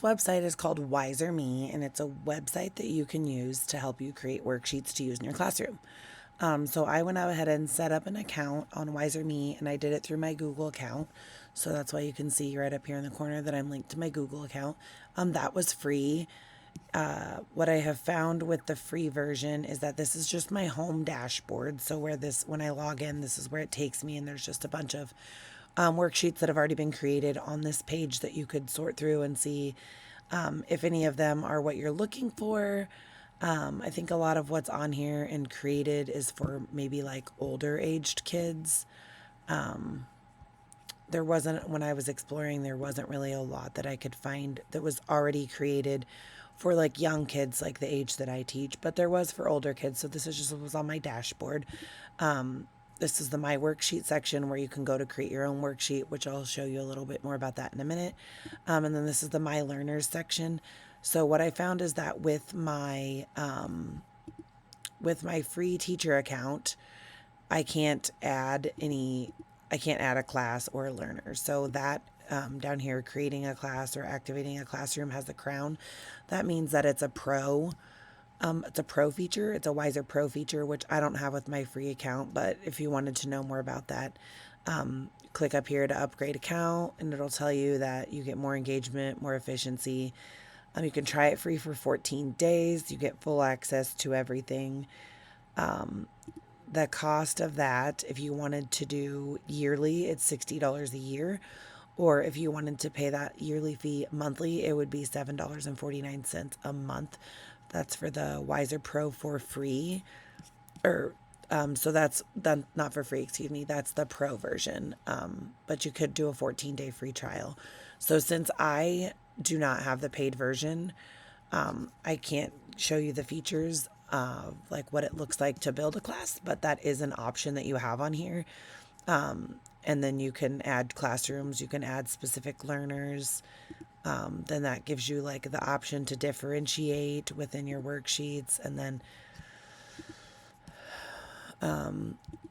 Website is called Wiser Me, and it's a website that you can use to help you create worksheets to use in your classroom. So I went ahead and set up an account on Wiser Me, and I did it through my Google account. So that's why you can see right up here in the corner that I'm linked to my Google account. That was free. What I have found with the free version is that this is just my home dashboard. So when I log in, this is where it takes me, and there's just a bunch of worksheets that have already been created on this page that you could sort through and see if any of them are what you're looking for. I think a lot of what's on here and created is for maybe like older aged kids. There wasn't, when I was exploring, there wasn't really a lot that I could find that was already created for like young kids, like the age that I teach, but there was for older kids. So this is just what was on my dashboard. This is the My Worksheet section where you can go to create your own worksheet, which I'll show you a little bit more about that in a minute. And then this is the My Learners section. So what I found is that with my free teacher account, I can't add any, I can't add a class or a learner. So that down here, creating a class or activating a classroom has the crown. That means that it's a pro. It's a pro feature. It's a Wiser Pro feature, which I don't have with my free account. But if you wanted to know more about that, click up here to upgrade account, and it'll tell you that you get more engagement, more efficiency. You can try it free for 14 days. You get full access to everything. The cost of that, if you wanted to do yearly, it's $60 a year. Or if you wanted to pay that yearly fee monthly, it would be $7.49 a month. That's for the Wiser Pro for free. Or so that's done, not for free, excuse me. That's the pro version. But you could do a 14-day free trial. So since I do not have the paid version, I can't show you the features of like what it looks like to build a class, but that is an option that you have on here. And then you can add classrooms, you can add specific learners. Then that gives you like the option to differentiate within your worksheets, and then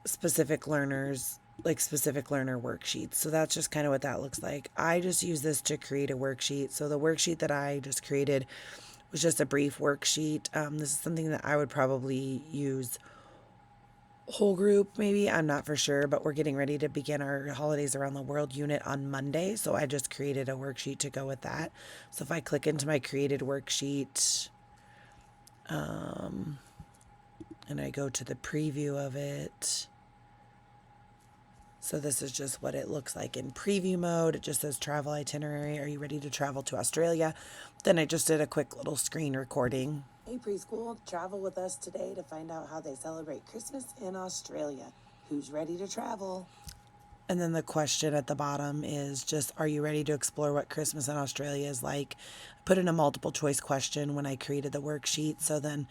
specific learners, like specific learner worksheets. So that's just kind of what that looks like. I just use this to create a worksheet. So the worksheet that I just created was just a brief worksheet. This is something that I would probably use whole group, maybe. I'm not for sure, but we're getting ready to begin our Holidays Around the World unit on Monday. So I just created a worksheet to go with that. So if I click into my created worksheet, and I go to the preview of it. So this is just what it looks like in preview mode. It just says travel itinerary. Are you ready to travel to Australia? Then I just did a quick little screen recording. Hey preschool, travel with us today to find out how they celebrate Christmas in Australia. Who's ready to travel? And then the question at the bottom is just, are you ready to explore what Christmas in Australia is like? I put in a multiple choice question when I created the worksheet. So then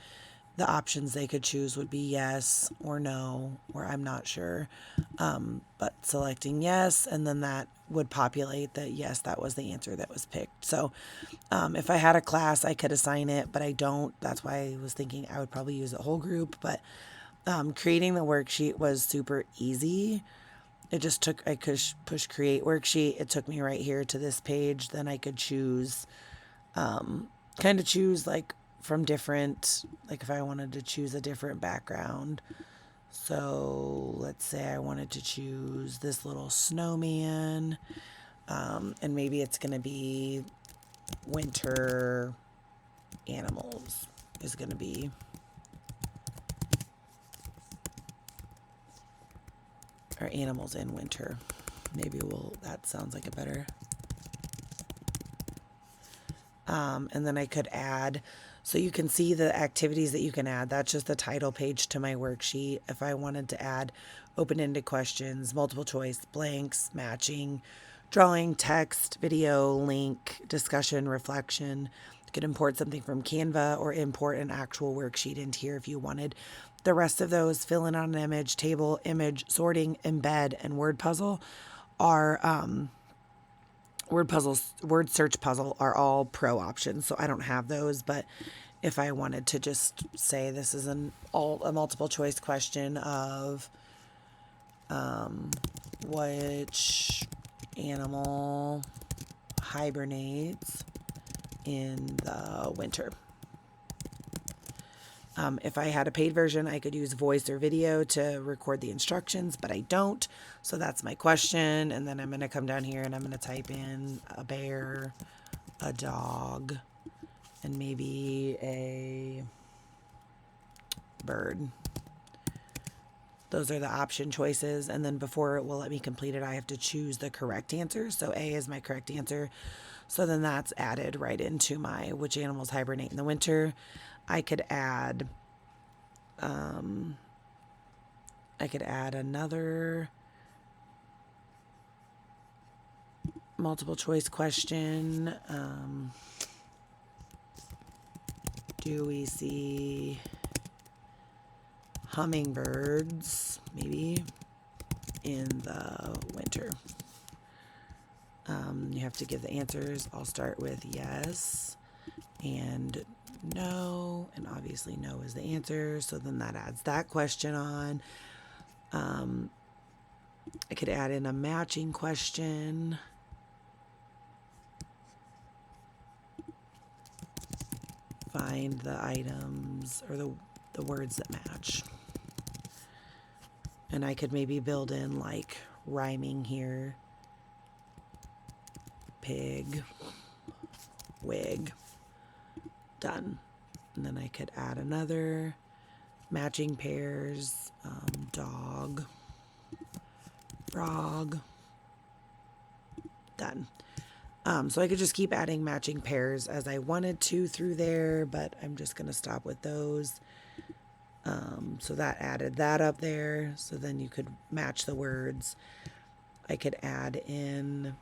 the options they could choose would be yes or no, or I'm not sure. But selecting yes, and then that would populate that yes, that was the answer that was picked. So if I had a class, I could assign it, but I don't. That's why I was thinking I would probably use a whole group. But creating the worksheet was super easy. It just took, I could push create worksheet. It took me right here to this page. Then I could choose, kind of choose like from different, like if I wanted to choose a different background. So let's say I wanted to choose this little snowman, and maybe it's going to be winter animals is going to be, or animals in winter. Maybe that sounds like a better. And then I could add, so you can see the activities that you can add. That's just the title page to my worksheet. If I wanted to add open-ended questions, multiple choice, blanks, matching, drawing, text, video, link, discussion, reflection, you could import something from Canva or import an actual worksheet into here if you wanted. The rest of those, fill in on an image, table, image, sorting, embed, and word puzzle are word search puzzle are all pro options. So I don't have those, but if I wanted to just say this is a multiple choice question of which animal hibernates in the winter. If I had a paid version, I could use voice or video to record the instructions, but I don't. So that's my question. And then I'm going to come down here and I'm going to type in a bear, a dog, and maybe a bird. Those are the option choices. And then before it will let me complete it, I have to choose the correct answer. So A is my correct answer. So then that's added right into my which animals hibernate in the winter. I could add another multiple choice question. Do we see hummingbirds maybe in the winter? You have to give the answers. I'll start with yes and no, and obviously no is the answer, so then that adds that question on. I could add in a matching question. Find the items or the words that match. And I could maybe build in like rhyming here. Pig, wig, done. And then I could add another matching pairs, dog, frog, done. So I could just keep adding matching pairs as I wanted to through there, but I'm just going to stop with those. So that added that up there. So then you could match the words. I could add in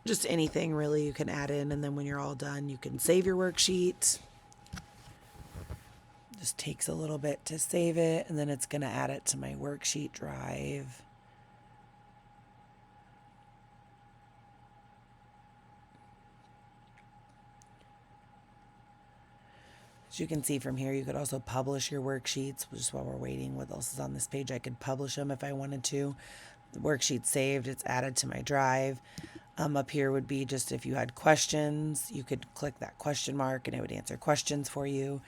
just anything really you can add in, and then when you're all done, you can save your worksheet. Just takes a little bit to save it, and then it's going to add it to my worksheet drive. As you can see from here, you could also publish your worksheets. Just while we're waiting, what else is on this page? I could publish them if I wanted to. The worksheet's saved, it's added to my drive. Up here would be just if you had questions, you could click that question mark and it would answer questions for you.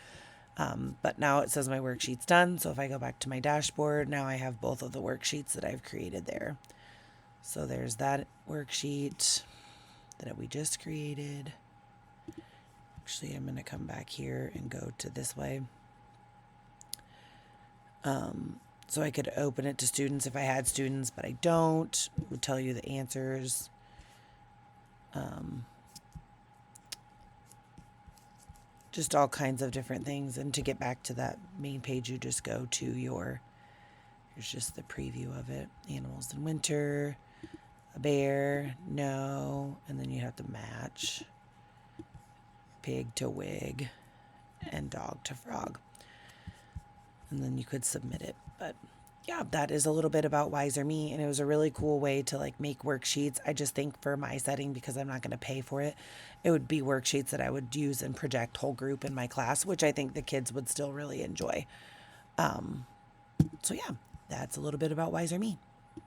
But now it says my worksheet's done. So if I go back to my dashboard, now I have both of the worksheets that I've created there. So there's that worksheet that we just created. Actually, I'm going to come back here and go to this way. So I could open it to students if I had students, but I don't. It would tell you the answers. Just all kinds of different things. And to get back to that main page, you just go to here's just the preview of it. Animals in winter, a bear, no, and then you have to match pig to wig and dog to frog. And then you could submit it. But yeah, that is a little bit about Wizer.me, and it was a really cool way to like make worksheets. I just think for my setting, because I'm not going to pay for it, it would be worksheets that I would use and project whole group in my class, which I think the kids would still really enjoy. So yeah, that's a little bit about Wizer.me.